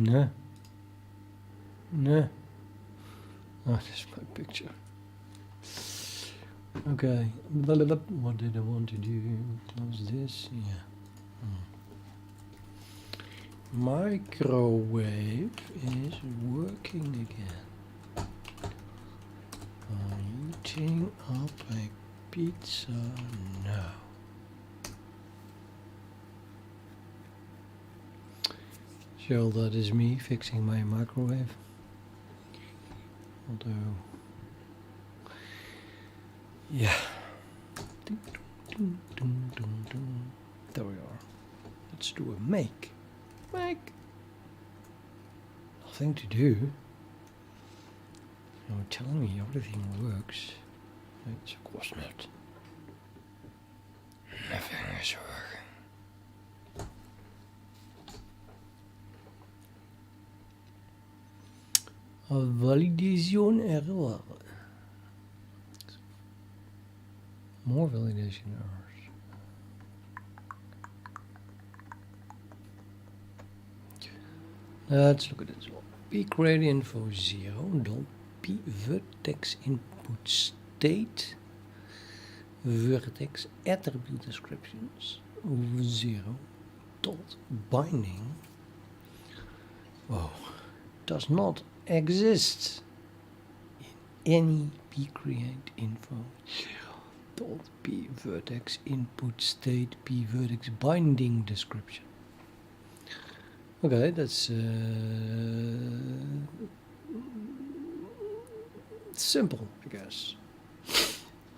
No. No. Oh, this is my picture. Okay. What did I want to do? Close this. Yeah. Microwave is working again. Heating up a pizza now. So that is me fixing my microwave. Although, yeah. There we are. Let's do a make. Make. Nothing to do. You're telling me everything works. It's of course not. Nothing is working. Validation error. More validation errors. Let's look at this one. PCreateInfo 0. P vertex input state. Vertex attribute descriptions 0. Dot binding. Whoa. Does not exist in any PCreateInfo 0. P vertex input state P vertex binding description. Okay, that's simple, I guess.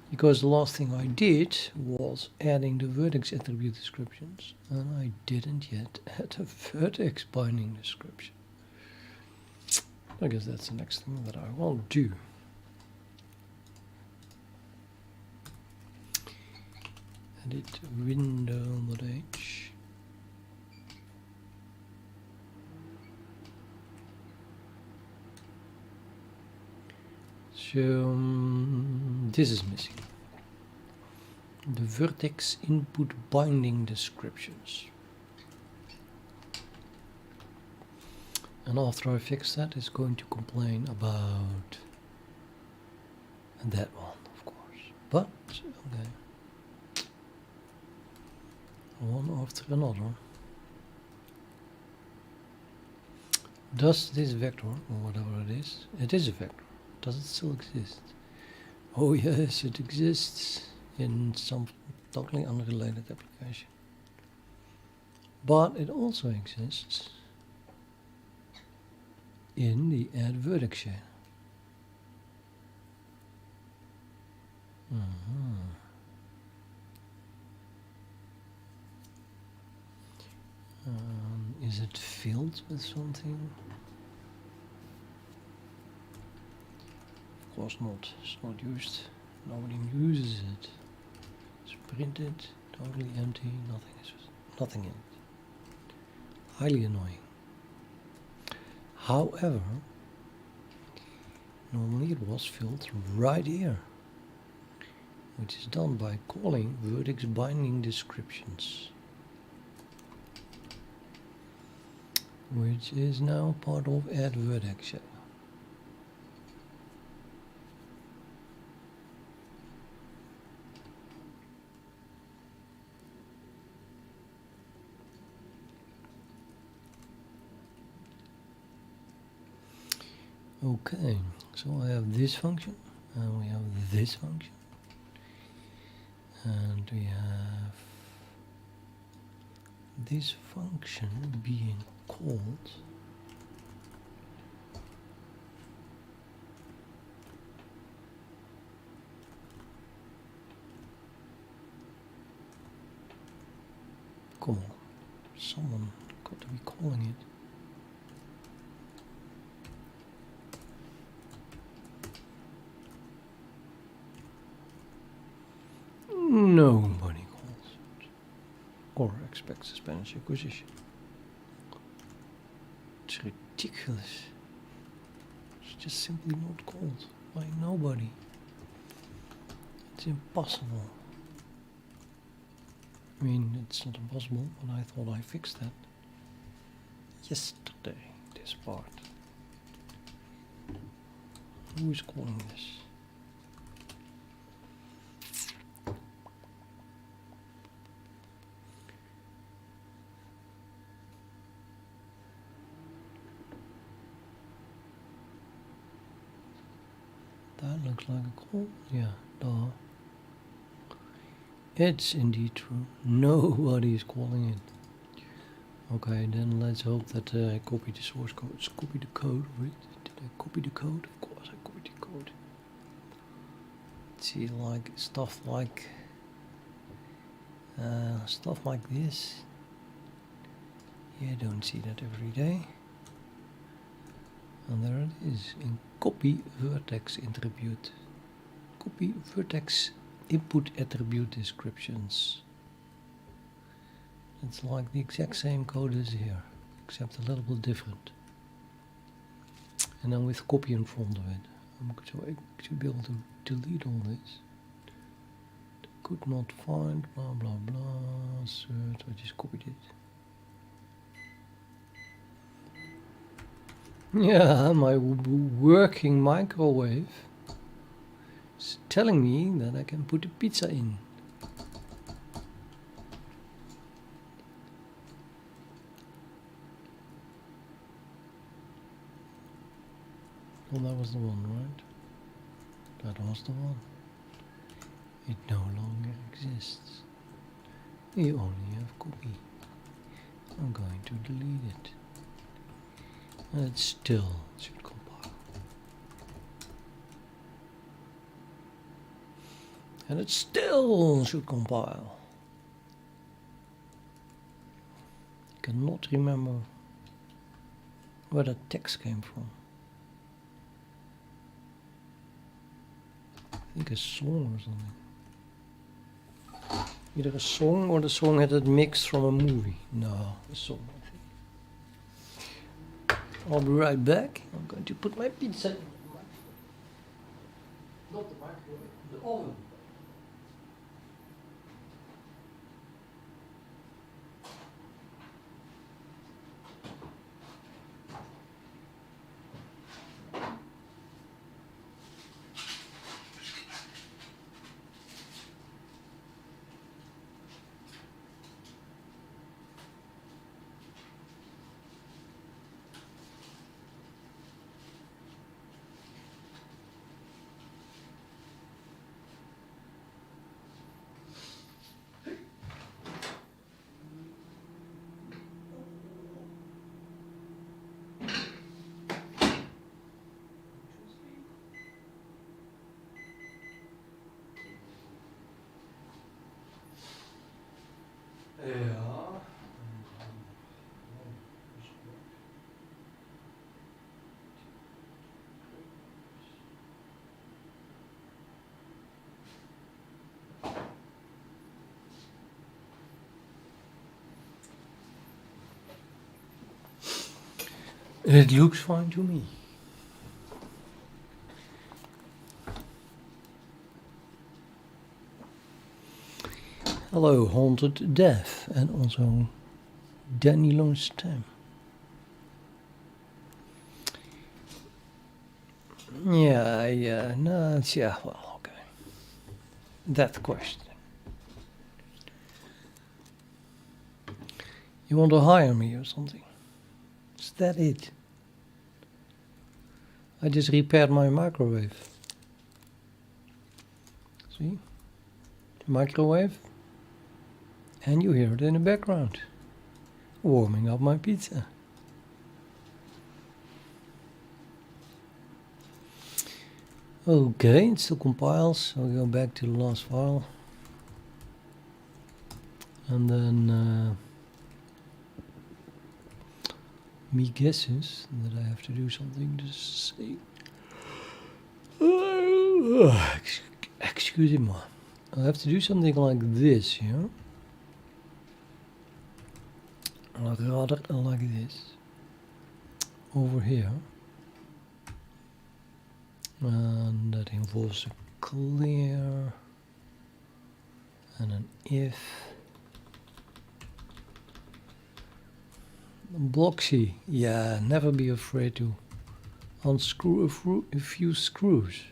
Because the last thing I did was adding the vertex attribute descriptions, and I didn't yet add a vertex binding description. I guess that's the next thing that I will do. Edit window.h. So this is missing. The vertex input binding descriptions. And after I fix that, it's going to complain about that one, of course. But, okay. One after another. Does this vector, or whatever it is a vector. Does it still exist? Oh yes, it exists in some totally unrelated application. But it also exists in the add vertex shader. Is it filled with something? Of course not. It's not used. Nobody uses it. It's printed, totally empty. Nothing in it. Highly annoying. However, normally it was filled right here, which is done by calling vertex binding descriptions, which is now part of add vertex shader. Okay, so I have this function, and we have this function, and we have this function being called come on, someone got to be calling it. Nobody calls it or expects a Spanish acquisition. It's ridiculous. It's just simply not called by nobody. It's impossible. I mean, it's not impossible, but I thought I fixed that yesterday, didn't this part. Who is calling this? That looks like a call. Yeah, duh. It's indeed true. Nobody is calling it. Okay, then let's hope that I copy the source code. Let's copy the code of it. Did I copy the code? Of course I copied the code. Let's see, like stuff like this. You don't see that every day. And there it is in copy vertex attribute. Copy vertex input attribute descriptions. It's like the exact same code as here, except a little bit different. And then with copy in front of it. So I should be able to delete all this. Could not find, blah blah blah, search, I just copied it. Yeah, my working microwave is telling me that I can put the pizza in. Well, that was the one, right? That was the one. It no longer exists. You only have copy. I'm going to delete it. And it still should compile. And it still should compile. Cannot remember where that text came from. I think a song or something. Either a song or the song had it mixed from a movie. No, a song. I'll be right back. I'm going to put my pizza in the microwave. Not the microwave, the oven. Ja. It looks fine to me. Hello, Haunted Death, and also Danny Longstem. Yeah, no, it's, yeah, well, okay. That question. You want to hire me or something? Is that it? I just repaired my microwave. See? Microwave. And you hear it in the background. Warming up my pizza. Okay, it still compiles. I'll go back to the last file. And then me guesses that I have to do something to say. Excusez-moi. I have to do something like this here. Rather like this. Over here. And that involves a clear and an if. Bloxy, yeah, never be afraid to unscrew a few screws.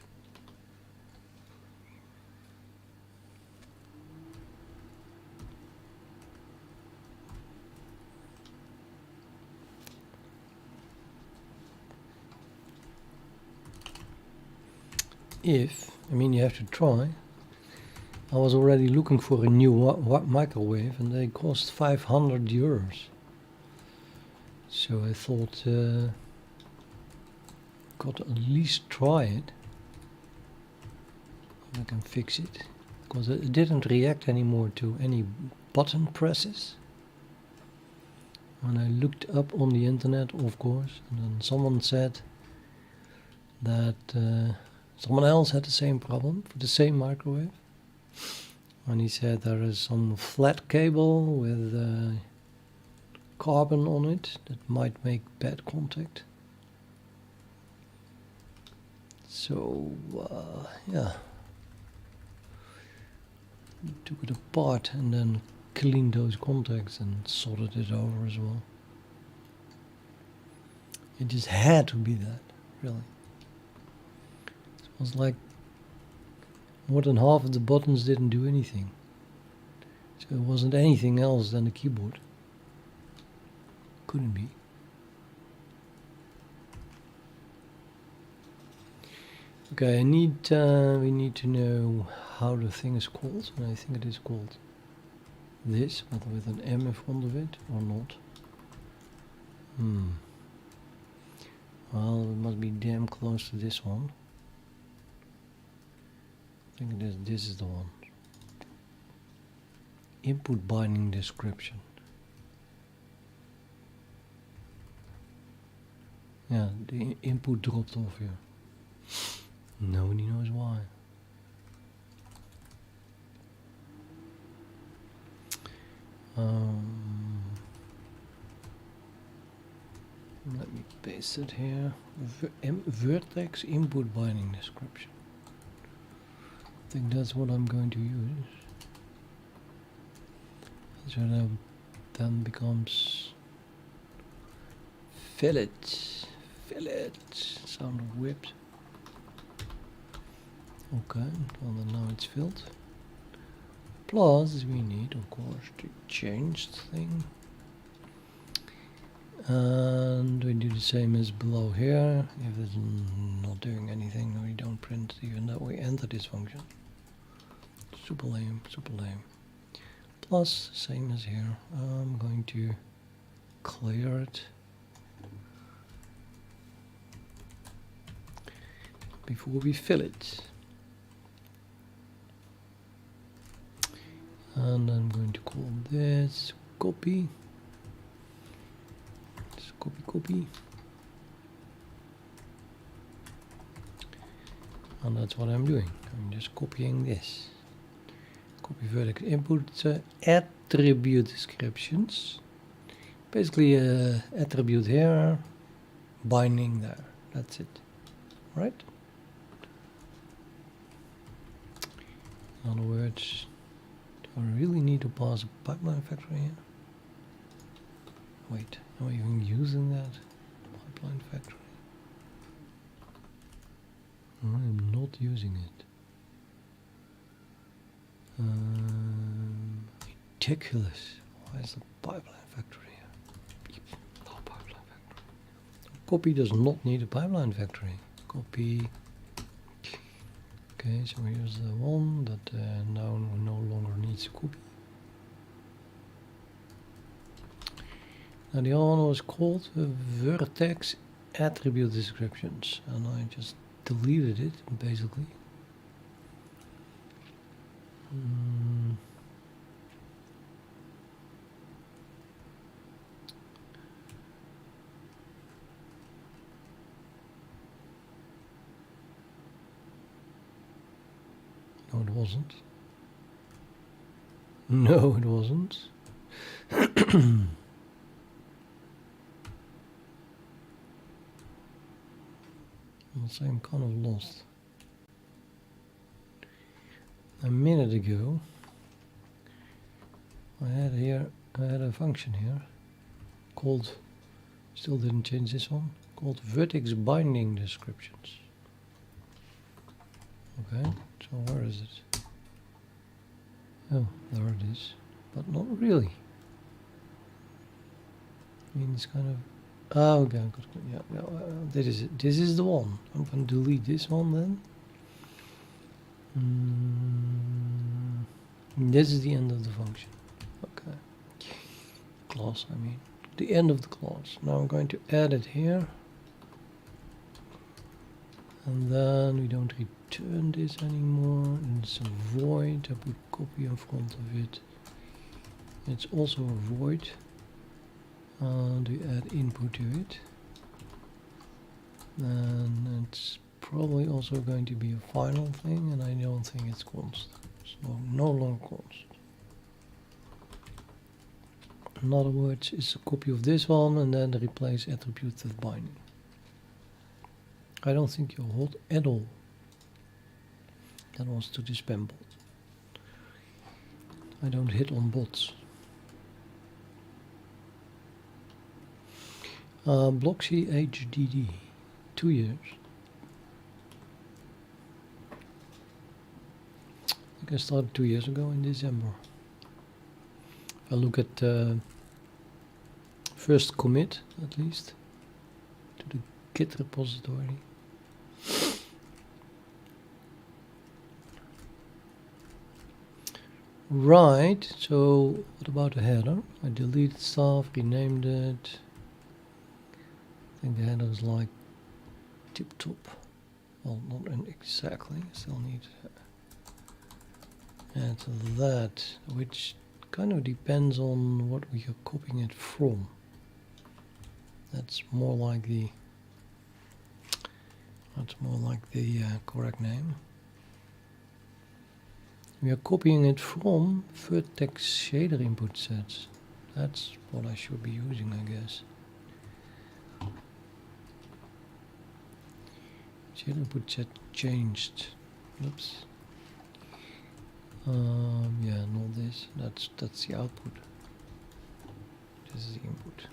I mean, you have to try. I was already looking for a new microwave and they cost 500 euros. So I thought, got to at least try it. If I can fix it. Because it didn't react anymore to any button presses. And I looked up on the internet, of course, and then someone said that someone else had the same problem for the same microwave. And he said there is some flat cable with carbon on it that might make bad contact. So, yeah. Took it apart and then cleaned those contacts and soldered it over as well. It just had to be that, really. It was like more than half of the buttons didn't do anything. So it wasn't anything else than the keyboard. Couldn't be. Okay, we need to know how the thing is called, and I think it is called this, but with an M in front of it, or not. Well, it must be damn close to this one. I think it is, this is the one. Input binding description. Yeah, the input dropped off here. Nobody knows why. Let me paste it here. Vertex input binding description. I think that's what I'm going to use. So that then becomes fillet. Sound of whips. Okay, well then now it's filled. Plus we need, of course, to change the thing. And we do the same as below here. If it's not doing anything, we don't print even though we enter this function. Super lame, super lame. Plus, same as here. I'm going to clear it before we fill it. And I'm going to call this copy. Just copy. And that's what I'm doing. I'm just copying this. Copy vertex input attribute descriptions. Basically attribute here, binding there. That's it. Right? In other words, do I really need to pass a PipelineFactory here? Wait, am I even using that? PipelineFactory. I am not using it. Ridiculous. Why is the PipelineFactory here? No PipelineFactory. Copy does not need a PipelineFactory. Copy. Okay, so here's the one that now no longer needs a copy. Now the other one was called vertex attribute descriptions, and I just deleted it basically. No, it wasn't. No, it wasn't. So I'm kind of lost. A minute ago, I had a function here called Still didn't change this one. Called vertex binding descriptions. Okay, so where is it? Oh, there it is. But not really. I mean, it's kind of... Oh, okay, yeah, this is it. This is the one. I'm going to delete this one then. This is the end of the function. Okay. Class, I mean. The end of the class. Now I'm going to add it here. And then we don't return this anymore. And it's a void. I put copy in front of it. It's also a void. And we add input to it. And it's probably also going to be a final thing, and I don't think it's const. It's no longer const. In other words, it's a copy of this one and then replace attribute with binding. I don't think you're hot at all. That was to the spam bot. I don't hit on bots. Bloxy HDD, 2 years. I think I started 2 years ago in December. If I look at first commit, at least, to the Git repository. Right, so what about the header? I deleted stuff, renamed it. I think the header is like tip top. Well, not exactly, still need to add that, which kind of depends on what we are copying it from. That's more like the correct name. We are copying it from vertex shader input sets. That's what I should be using, I guess. Shader input set changed. Oops. Yeah, not this. That's the output. This is the input.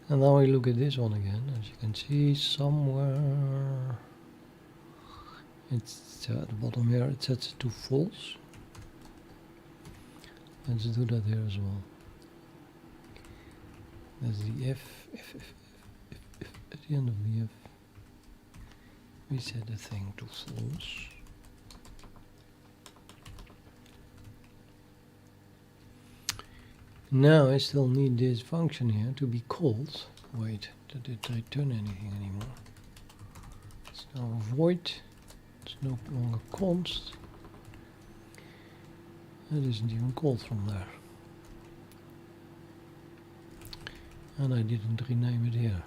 And now we look at this one again. As you can see, somewhere it's at the bottom here. It sets it to false. Let's do that here as well. There's the if at the end of the if we set the thing to false. Now I still need this function here to be called. Wait, did it return anything anymore? It's now a void. It's no longer const. It isn't even called from there. And I didn't rename it here.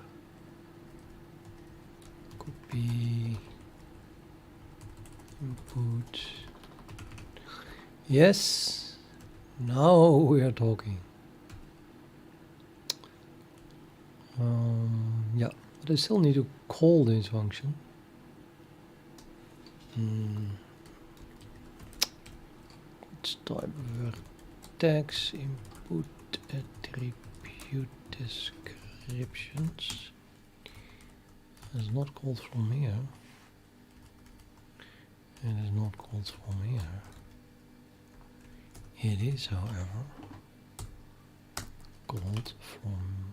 Copy input. Yes, now we are talking. Yeah, but I still need to call this function. It's type vertex input attribute descriptions. It's not called from here. It is not called from here. It is, however, called from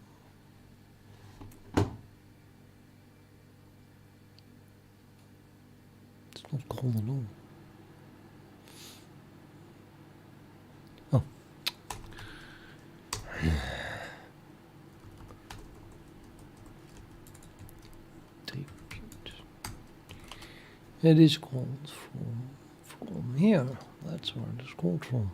not called at all. Oh. Tribute. It is called from here. That's where it is called from.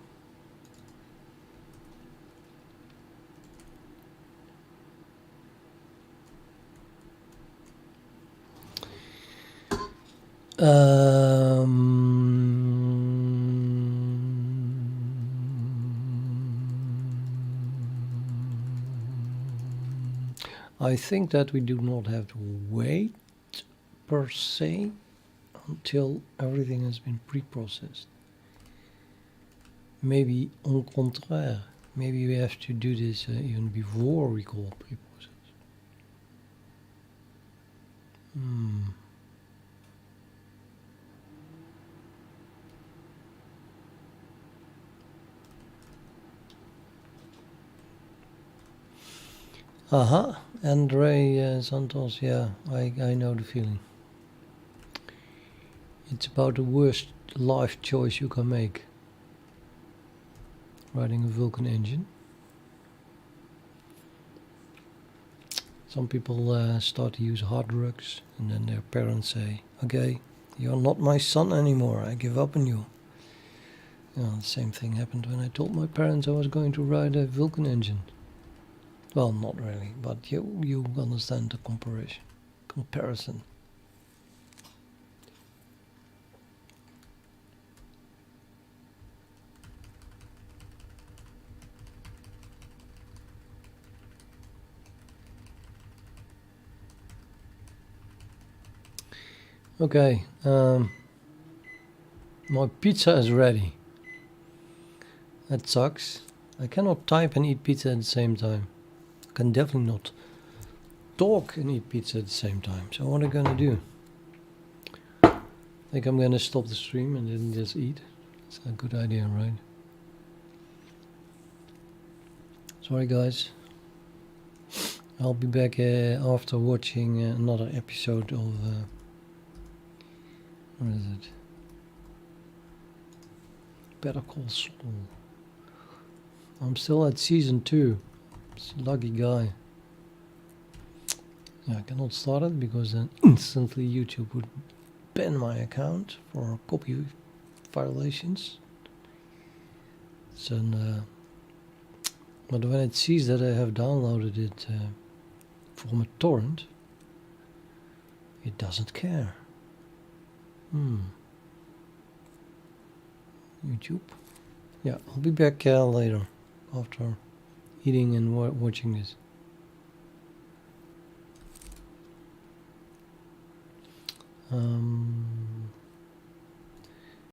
I think that we do not have to wait per se until everything has been pre-processed. Maybe au contraire, maybe we have to do this even before we call preprocess. Aha, Andre Santos, yeah, I know the feeling. It's about the worst life choice you can make. Writing a Vulkan engine. Some people start to use hard drugs, and then their parents say, okay, you're not my son anymore, I give up on you. The same thing happened when I told my parents I was going to write a Vulkan engine. Well, not really, but you understand the comparison. Okay, my pizza is ready. That sucks. I cannot type and eat pizza at the same time. I can definitely not talk and eat pizza at the same time. So what am I gonna do? I think I'm gonna stop the stream and then just eat. It's a good idea, right? Sorry guys. I'll be back after watching another episode of what is it? Better Call Saul. I'm still at season 2. It's a lucky guy. Yeah, I cannot start it because then instantly YouTube would ban my account for copy violations. So, but when it sees that I have downloaded it from a torrent, it doesn't care. YouTube. Yeah, I'll be back later after eating and watching this.